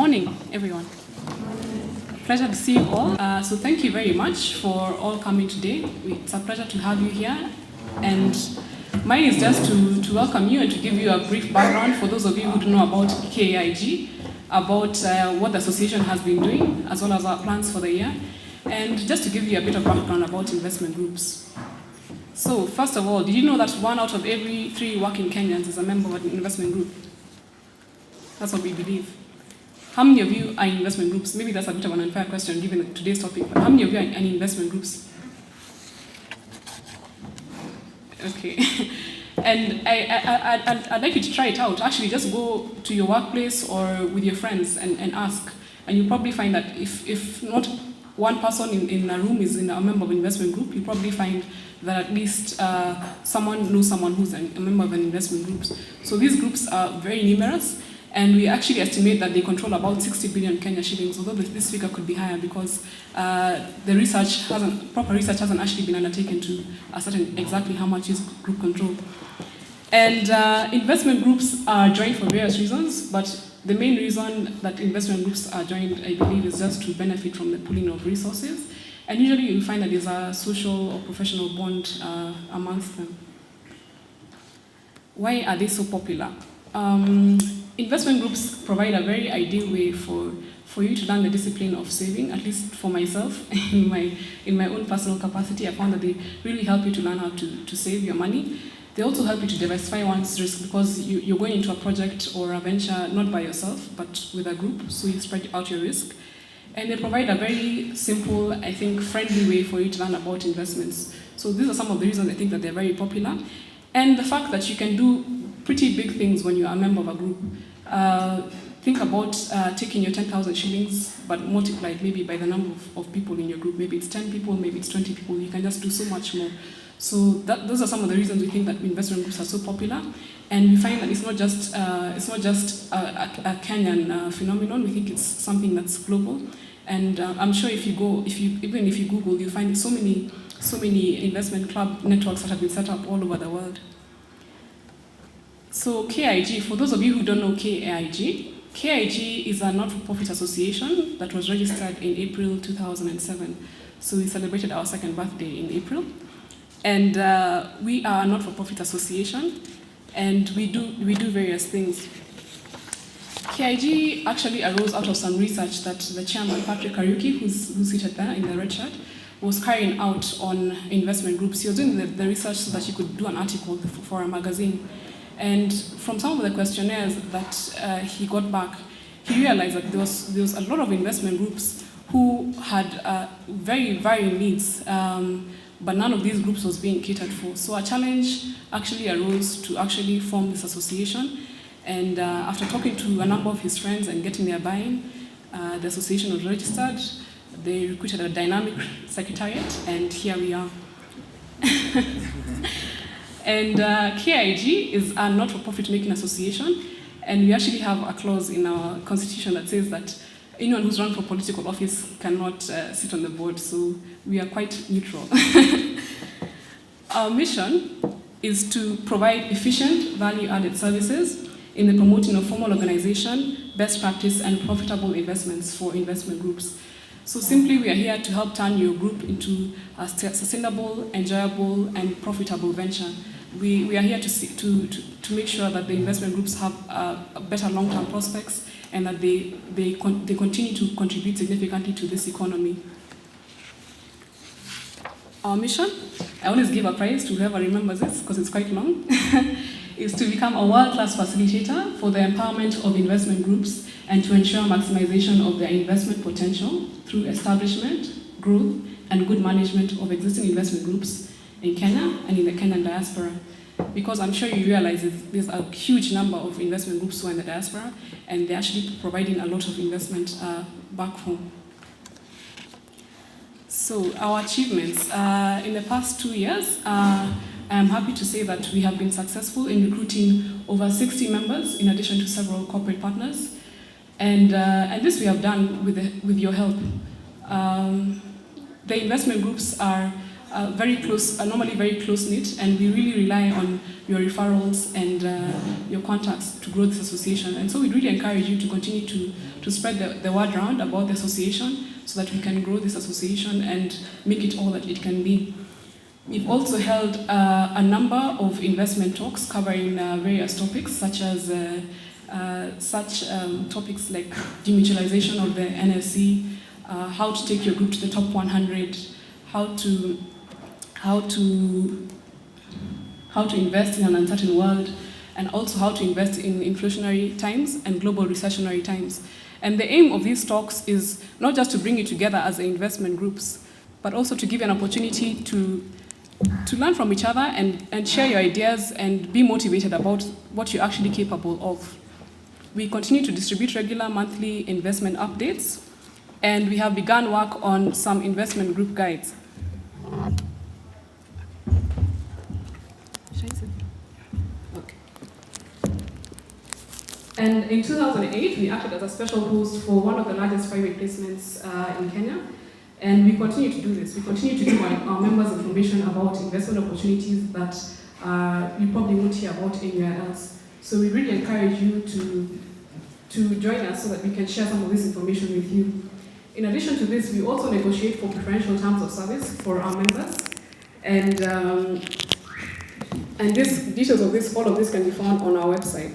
Morning, everyone. Pleasure to see you all. So thank you very much for all coming today. It's a pleasure to have you here. And mine is just to welcome you and to give you a brief background for those of you who don't know about KAIG, about what the association has been doing, as well as our plans for the year, and just to give you a bit of background about investment groups. So first of all, did you know that 1 out of every 3 working Kenyans is a member of an investment group? That's what we believe. How many of you are in investment groups? Maybe that's a bit of an unfair question given today's topic, but how many of you are in investment groups? Okay. And I'd like you to try it out. Actually, just go to your workplace or with your friends and ask. And you'll probably find that if not one person in a room is a member of an investment group, you'll probably find that at least someone knows someone who's a member of an investment group. So these groups are very numerous. And we actually estimate that they control about 60 billion Kenya shillings, although this figure could be higher because proper research hasn't actually been undertaken to ascertain exactly how much is group control. And investment groups are joined for various reasons, but the main reason that investment groups are joined, I believe, is just to benefit from the pooling of resources. And usually you'll find that there's a social or professional bond amongst them. Why are they so popular? Investment groups provide a very ideal way for you to learn the discipline of saving, at least for myself, in my own personal capacity. I found that they really help you to learn how to save your money. They also help you to diversify one's risk because you're going into a project or a venture not by yourself, but with a group, so you spread out your risk. And they provide a very simple, I think, friendly way for you to learn about investments. So these are some of the reasons I think that they're very popular. And the fact that you can do pretty big things when you are a member of a group. Think about taking your 10,000 shillings, but multiply it maybe by the number of people in your group. Maybe it's 10 people, maybe it's 20 people. You can just do so much more. So those are some of the reasons we think that investment groups are so popular. And we find that it's not just a Kenyan phenomenon. We think it's something that's global. And I'm sure even if you Google, you find so many investment club networks that have been set up all over the world. So KAIG, for those of you who don't know KAIG is a not-for-profit association that was registered in April 2007. So we celebrated our 2nd birthday in April. And we are a not-for-profit association, and we do various things. KAIG actually arose out of some research that the chairman, Patrick Kariuki, who's seated there in the red shirt, was carrying out on investment groups. He was doing the research so that he could do an article for a magazine. And from some of the questionnaires that he got back, he realized that there was a lot of investment groups who had very varying needs, but none of these groups was being catered for. So a challenge actually arose to actually form this association. And after talking to a number of his friends and getting their buy-in, the association was registered. They recruited a dynamic secretariat, and here we are. And KAIG is a not-for-profit making association, and we actually have a clause in our constitution that says that anyone who's run for political office cannot sit on the board, so we are quite neutral. Our mission is to provide efficient, value-added services in the promoting of formal organization, best practice, and profitable investments for investment groups. So simply, we are here to help turn your group into a sustainable, enjoyable, and profitable venture. We are here to make sure that the investment groups have better long-term prospects and that they continue to contribute significantly to this economy. Our mission, I always give a prize to whoever remembers this because it's quite long, is to become a world-class facilitator for the empowerment of investment groups and to ensure maximization of their investment potential through establishment, growth, and good management of existing investment groups in Kenya and in the Kenyan diaspora. Because I'm sure you realize there's a huge number of investment groups who are in the diaspora, and they're actually providing a lot of investment back home. So our achievements. In the past 2 years, I am happy to say that we have been successful in recruiting over 60 members in addition to several corporate partners. And this we have done with your help. The investment groups are normally very close-knit, and we really rely on your referrals and your contacts to grow this association. And so we really encourage you to continue to to spread the word around about the association so that we can grow this association and make it all that it can be. We've also held a number of investment talks covering various topics such as topics like demutualization of the NSC, how to take your group to the top 100, how to invest in an uncertain world, and also how to invest in inflationary times and global recessionary times. And the aim of these talks is not just to bring you together as investment groups, but also to give you an opportunity to learn from each other and share your ideas and be motivated about what you're actually capable of. We continue to distribute regular monthly investment updates, and we have begun work on some investment group guides. Okay. And in 2008, we acted as a special host for one of the largest private placements in Kenya. And we continue to do this. We continue to give our members information about investment opportunities that you probably won't hear about anywhere else. So we really encourage you to join us so that we can share some of this information with you. In addition to this, we also negotiate for preferential terms of service for our members. And details of this, all of this can be found on our website.